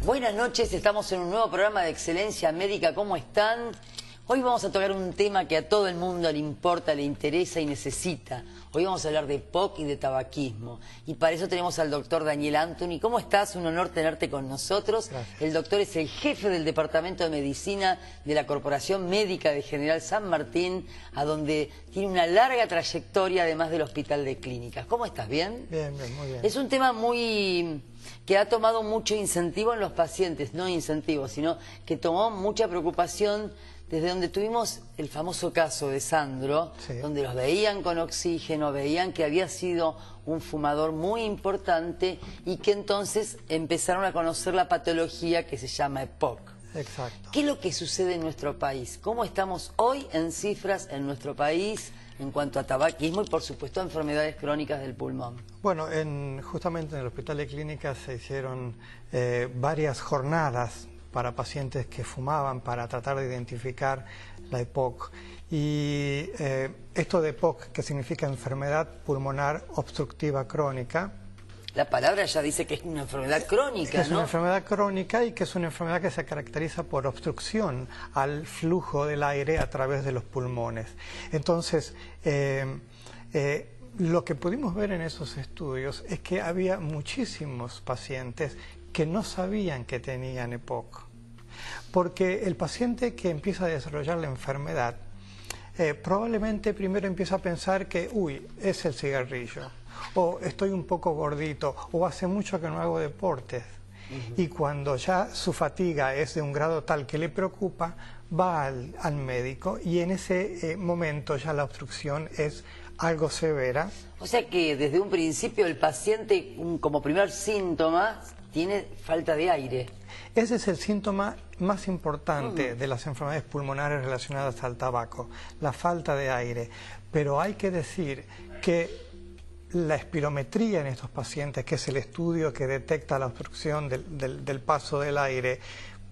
Buenas noches, estamos en un nuevo programa de Excelencia Médica. ¿Cómo están? Hoy vamos a tocar un tema que a todo el mundo le importa, le interesa y necesita. Hoy vamos a hablar de POC y de tabaquismo. Y para eso tenemos al doctor Daniel Anthony. ¿Cómo estás? Un honor tenerte con nosotros. Gracias. El doctor es el jefe del Departamento de Medicina de la Corporación Médica de General San Martín, a donde tiene una larga trayectoria, además del Hospital de Clínicas. ¿Cómo estás? ¿Bien? Bien, bien, muy bien. Es un tema que ha tomado mucho incentivo en los pacientes, no incentivo, sino que tomó mucha preocupación desde donde tuvimos el famoso caso de Sandro, Sí. donde los veían con oxígeno, veían que había sido un fumador muy importante y que entonces empezaron a conocer la patología que se llama EPOC. Exacto. ¿Qué es lo que sucede en nuestro país? ¿Cómo estamos hoy en cifras en nuestro país en cuanto a tabaquismo y, por supuesto, a enfermedades crónicas del pulmón? Bueno, justamente en el Hospital de Clínicas se hicieron varias jornadas para pacientes que fumaban para tratar de identificar la EPOC. Y esto de EPOC, que significa enfermedad pulmonar obstructiva crónica. La palabra ya dice que es una enfermedad crónica, Es ¿no? una enfermedad crónica y que es una enfermedad que se caracteriza por obstrucción al flujo del aire a través de los pulmones. Entonces, lo que pudimos ver en esos estudios es que había muchísimos pacientes que no sabían que tenían EPOC. Porque el paciente que empieza a desarrollar la enfermedad probablemente primero empieza a pensar que, uy, es el cigarrillo, o estoy un poco gordito, o hace mucho que no hago deportes. Y cuando ya su fatiga es de un grado tal que le preocupa, va al médico y en ese momento ya la obstrucción es algo severa. O sea que desde un principio el paciente, como primer síntoma, tiene falta de aire. Ese es el síntoma más importante de las enfermedades pulmonares relacionadas al tabaco, la falta de aire. Pero hay que decir que la espirometría en estos pacientes, que es el estudio que detecta la obstrucción del paso del aire,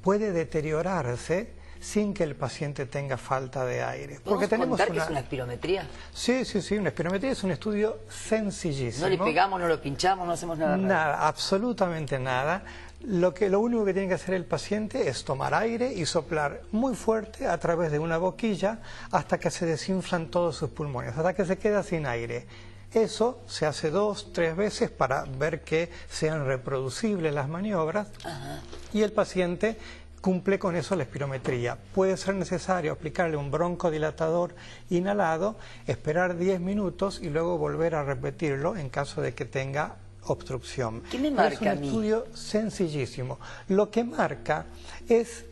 puede deteriorarse sin que el paciente tenga falta de aire. Porque tenemos contar que es una espirometría? Sí, una espirometría es un estudio sencillísimo. No le pegamos, no lo pinchamos, no hacemos nada. Nada, absolutamente nada. Lo único que tiene que hacer el paciente es tomar aire y soplar muy fuerte a través de una boquilla hasta que se desinflan todos sus pulmones, hasta que se queda sin aire. Eso se hace 2, 3 veces para ver que sean reproducibles las maniobras. Ajá. Y el paciente cumple con eso la espirometría. Puede ser necesario aplicarle un broncodilatador inhalado, esperar 10 minutos y luego volver a repetirlo en caso de que tenga obstrucción. ¿Qué me marca a mí? Es un estudio sencillísimo. Lo que marca es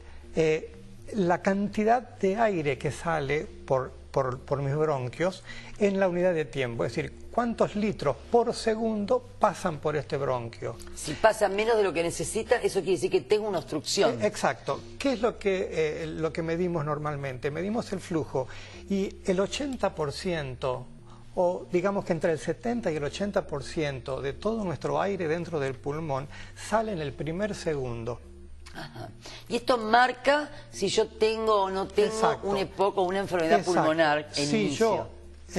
la cantidad de aire que sale por mis bronquios en la unidad de tiempo, es decir, cuántos litros por segundo pasan por este bronquio. Si pasa menos de lo que necesita, eso quiere decir que tengo una obstrucción. Exacto. ¿Qué es lo que medimos normalmente? Medimos el flujo y el 80%, o digamos que entre el 70 y el 80% de todo nuestro aire dentro del pulmón sale en el primer segundo. Ajá. Y esto marca si yo tengo o no tengo un EPOC o una enfermedad pulmonar en inicio. Si yo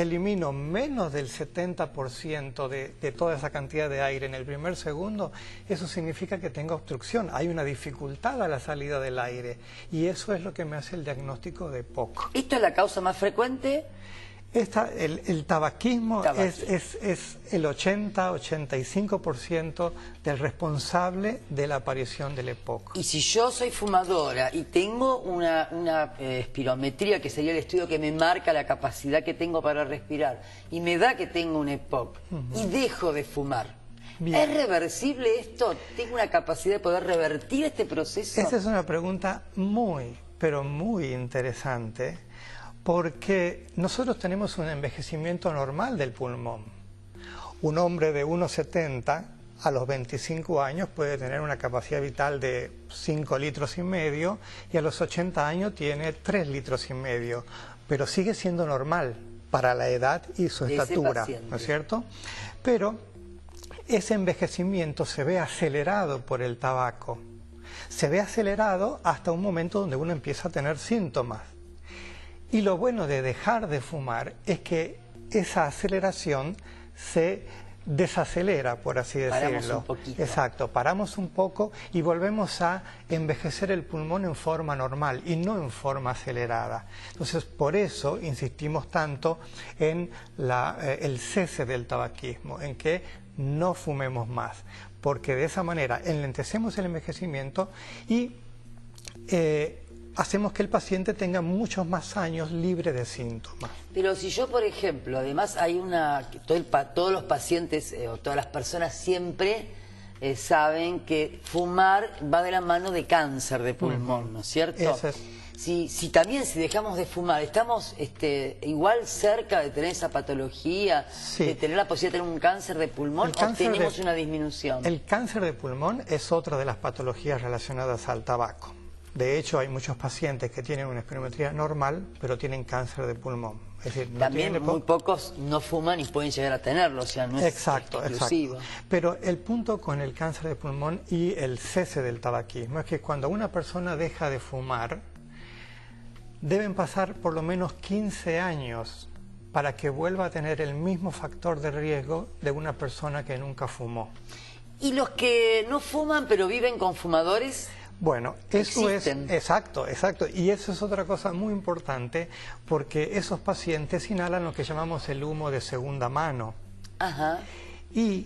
elimino menos del 70% de toda esa cantidad de aire en el primer segundo, eso significa que tengo obstrucción. Hay una dificultad a la salida del aire y eso es lo que me hace el diagnóstico de EPOC. ¿Esto es la causa más frecuente? El tabaquismo es el 80-85% del responsable de la aparición del EPOC. Y si yo soy fumadora y tengo una espirometría, que sería el estudio que me marca la capacidad que tengo para respirar, y me da que tengo un EPOC, y dejo de fumar, bien, ¿es reversible esto? ¿Tengo una capacidad de poder revertir este proceso? Esa es una pregunta muy, pero muy interesante, porque nosotros tenemos un envejecimiento normal del pulmón. Un hombre de 1,70 a los 25 años puede tener una capacidad vital de 5,5 litros y a los 80 años tiene 3,5 litros, pero sigue siendo normal para la edad y su estatura, ¿no es cierto? Pero ese envejecimiento se ve acelerado por el tabaco. Se ve acelerado hasta un momento donde uno empieza a tener síntomas. Y lo bueno de dejar de fumar es que esa aceleración se desacelera, por así decirlo. Paramos un poquito. Exacto, paramos un poco y volvemos a envejecer el pulmón en forma normal y no en forma acelerada. Entonces, por eso insistimos tanto en el cese del tabaquismo, en que no fumemos más, porque de esa manera enlentecemos el envejecimiento y hacemos que el paciente tenga muchos más años libre de síntomas. Pero si yo, por ejemplo, además hay todos los pacientes o todas las personas siempre saben que fumar va de la mano de cáncer de pulmón, ¿no es cierto? Eso es. Si dejamos de fumar, ¿estamos igual cerca de tener esa patología, Sí. de tener la posibilidad de tener un cáncer de pulmón, o tenemos una disminución? El cáncer de pulmón es otra de las patologías relacionadas al tabaco. De hecho, hay muchos pacientes que tienen una espirometría normal, pero tienen cáncer de pulmón. Es decir, También muy pocos no fuman y pueden llegar a tenerlo, o sea, no es exclusivo. Pero el punto con el cáncer de pulmón y el cese del tabaquismo es que cuando una persona deja de fumar, deben pasar por lo menos 15 años para que vuelva a tener el mismo factor de riesgo de una persona que nunca fumó. ¿Y los que no fuman pero viven con fumadores? Bueno, eso existen. es exacto. Y eso es otra cosa muy importante, porque esos pacientes inhalan lo que llamamos el humo de segunda mano. Ajá. Y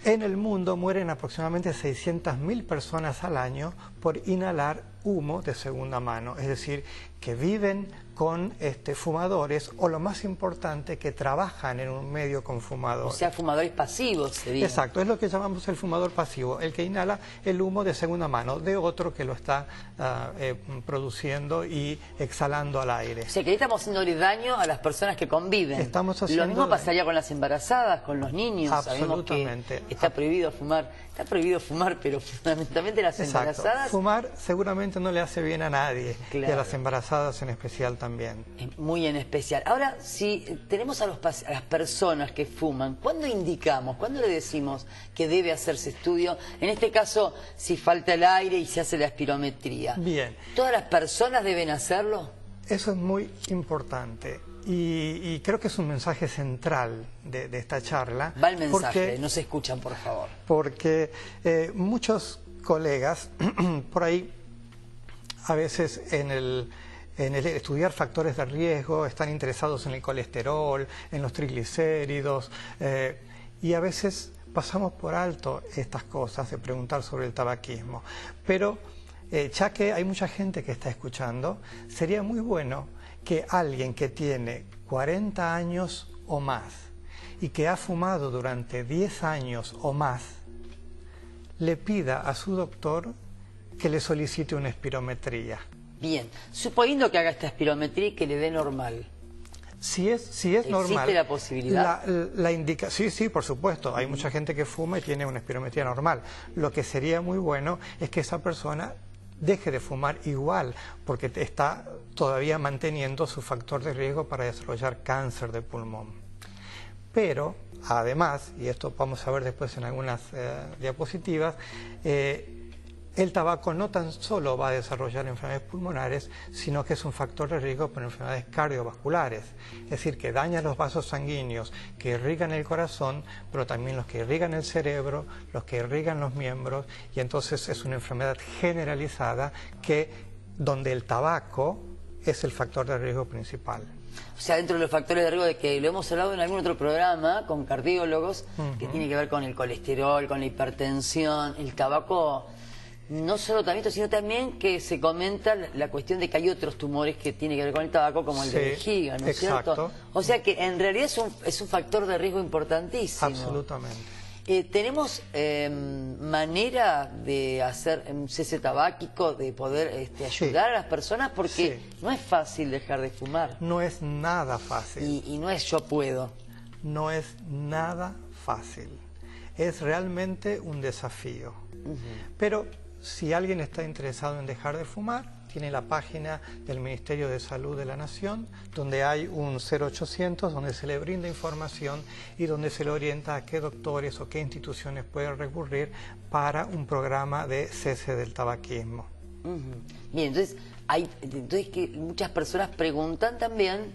en el mundo mueren aproximadamente 600.000 personas al año por inhalar humo de segunda mano, es decir, que viven con fumadores, o lo más importante, que trabajan en un medio con fumadores. O sea, fumadores pasivos sería. Exacto, es lo que llamamos el fumador pasivo, el que inhala el humo de segunda mano de otro que lo está produciendo y exhalando al aire. O sea, que ahí estamos haciéndole daño a las personas que conviven. Estamos haciendo lo mismo pasaría con las embarazadas, con los niños. Absolutamente. Sabemos que está prohibido fumar. Está prohibido fumar, pero fundamentalmente las embarazadas... Fumar seguramente no le hace bien a nadie, claro. Y a las embarazadas en especial también. Muy en especial. Ahora, si tenemos a las personas que fuman, ¿cuándo indicamos, cuándo le decimos que debe hacerse estudio? En este caso, si falta el aire y se hace la espirometría. Bien. ¿Todas las personas deben hacerlo? Eso es muy importante. Y creo que es un mensaje central de esta charla. Va el mensaje, no se escuchan, por favor. Porque muchos colegas, por ahí, a veces en el estudiar factores de riesgo, están interesados en el colesterol, en los triglicéridos, y a veces pasamos por alto estas cosas de preguntar sobre el tabaquismo. Pero ya que hay mucha gente que está escuchando, sería muy bueno que alguien que tiene 40 años o más y que ha fumado durante 10 años o más, le pida a su doctor que le solicite una espirometría. Bien, suponiendo que haga esta espirometría y que le dé normal. Si es normal. ¿Existe la posibilidad? Sí, por supuesto. Hay mucha gente que fuma y tiene una espirometría normal. Lo que sería muy bueno es que esa persona deje de fumar igual, porque está todavía manteniendo su factor de riesgo para desarrollar cáncer de pulmón. Pero, además, y esto vamos a ver después en algunas diapositivas, el tabaco no tan solo va a desarrollar enfermedades pulmonares, sino que es un factor de riesgo para enfermedades cardiovasculares. Es decir, que daña los vasos sanguíneos que irrigan el corazón, pero también los que irrigan el cerebro, los que irrigan los miembros, y entonces es una enfermedad generalizada donde el tabaco es el factor de riesgo principal. O sea, dentro de los factores de riesgo, de que lo hemos hablado en algún otro programa con cardiólogos, que tiene que ver con el colesterol, con la hipertensión, el tabaco... No solo también, sino también que se comenta la cuestión de que hay otros tumores que tienen que ver con el tabaco, como el de vejiga, ¿no es cierto? O sea que en realidad es un factor de riesgo importantísimo. Absolutamente. ¿Tenemos manera de hacer un cese tabáquico, de poder ayudar a las personas? Porque no es fácil dejar de fumar. No es nada fácil. Y no es yo puedo. No es nada fácil. Es realmente un desafío. Pero... si alguien está interesado en dejar de fumar, tiene la página del Ministerio de Salud de la Nación, donde hay un 0800, donde se le brinda información y donde se le orienta a qué doctores o qué instituciones pueden recurrir para un programa de cese del tabaquismo. Bien, entonces que muchas personas preguntan también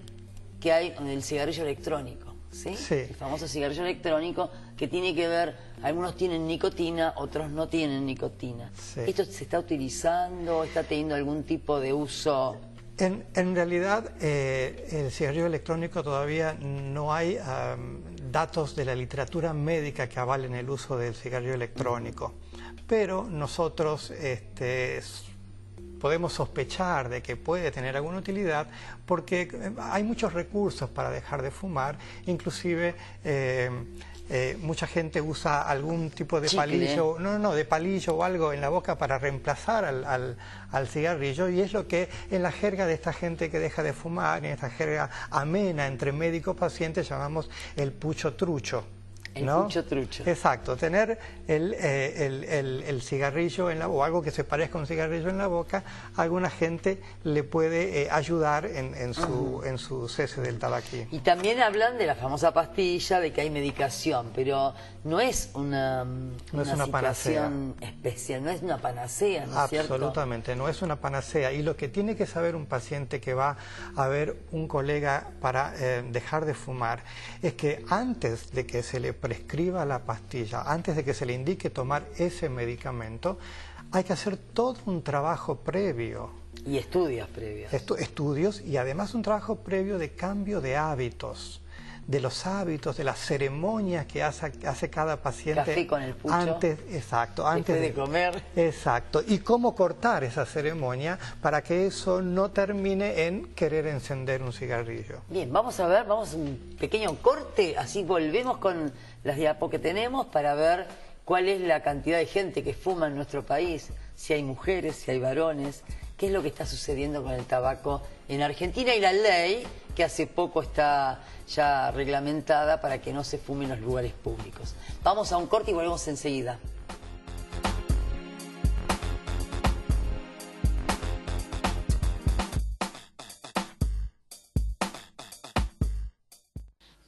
qué hay en el cigarrillo electrónico. ¿sí? Sí. El famoso cigarrillo electrónico que tiene que ver, algunos tienen nicotina, otros no tienen nicotina. Sí. ¿Esto se está utilizando? ¿Está teniendo algún tipo de uso? En realidad, el cigarrillo electrónico todavía no hay datos de la literatura médica que avalen el uso del cigarrillo electrónico, pero nosotros podemos sospechar de que puede tener alguna utilidad porque hay muchos recursos para dejar de fumar, inclusive mucha gente usa algún tipo de palillo, de palillo o algo en la boca para reemplazar al cigarrillo, y es lo que en la jerga de esta gente que deja de fumar, en esta jerga amena entre médico-paciente, llamamos el pucho trucho. El ¿no? pucho trucho. Exacto, tener el cigarrillo en la boca, o algo que se parezca a un cigarrillo en la boca, a alguna gente le puede ayudar en su cese del tabaquismo. Y también hablan de la famosa pastilla, de que hay medicación, pero no es una situación especial, no es una panacea, ¿no es cierto? Absolutamente, no es una panacea. Y lo que tiene que saber un paciente que va a ver un colega para dejar de fumar es que antes de que se le prescriba la pastilla, antes de que se le indique tomar ese medicamento, hay que hacer todo un trabajo previo. Y estudios previos. Estudios, y además un trabajo previo de cambio de hábitos, de las ceremonias que hace cada paciente. Café con el pucho. Antes de comer. Exacto. Y cómo cortar esa ceremonia para que eso no termine en querer encender un cigarrillo. Bien, vamos a un pequeño corte, así volvemos con las diapos que tenemos para ver cuál es la cantidad de gente que fuma en nuestro país, si hay mujeres, si hay varones, qué es lo que está sucediendo con el tabaco en Argentina y la ley que hace poco está ya reglamentada para que no se fume en los lugares públicos. Vamos a un corte y volvemos enseguida.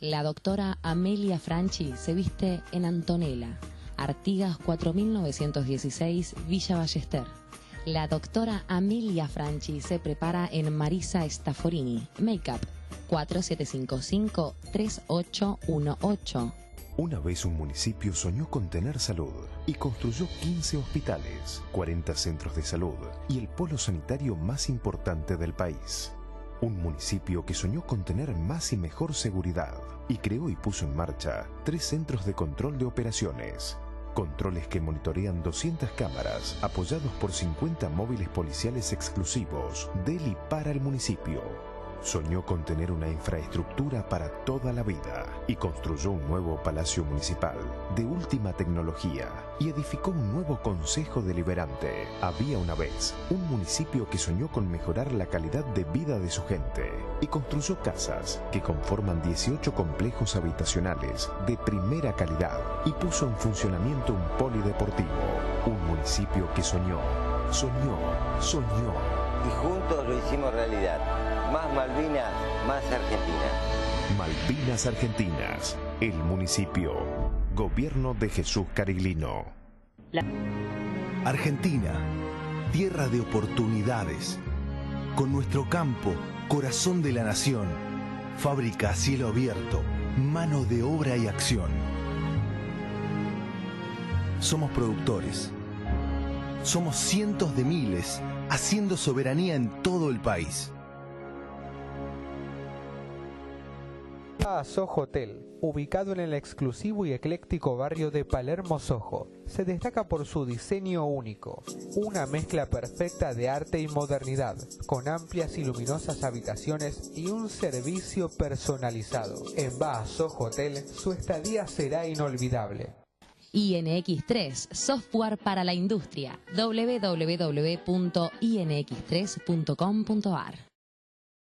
La doctora Amelia Franchi se viste en Antonella, Artigas 4916, Villa Ballester. La doctora Amelia Franchi se prepara en Marisa Stafforini, Makeup, 4755-3818. Una vez un municipio soñó con tener salud y construyó 15 hospitales, 40 centros de salud y el polo sanitario más importante del país. Un municipio que soñó con tener más y mejor seguridad y creó y puso en marcha 3 centros de control de operaciones. Controles que monitorean 200 cámaras apoyados por 50 móviles policiales exclusivos del y para el municipio. Soñó con tener una infraestructura para toda la vida y construyó un nuevo palacio municipal de última tecnología y edificó un nuevo consejo deliberante. Había una vez un municipio que soñó con mejorar la calidad de vida de su gente y construyó casas que conforman 18 complejos habitacionales de primera calidad y puso en funcionamiento un polideportivo. Un municipio que soñó. Y juntos lo hicimos realidad. Más Malvinas, más Argentina. Malvinas Argentinas, el municipio. Gobierno de Jesús Cariglino. Argentina, tierra de oportunidades. Con nuestro campo, corazón de la nación. Fábrica a cielo abierto, mano de obra y acción. Somos productores. Somos cientos de miles, haciendo soberanía en todo el país. Soho Hotel, ubicado en el exclusivo y ecléctico barrio de Palermo Soho, se destaca por su diseño único, una mezcla perfecta de arte y modernidad, con amplias y luminosas habitaciones y un servicio personalizado. En Soho Hotel, su estadía será inolvidable. INX3, software para la industria, www.inx3.com.ar.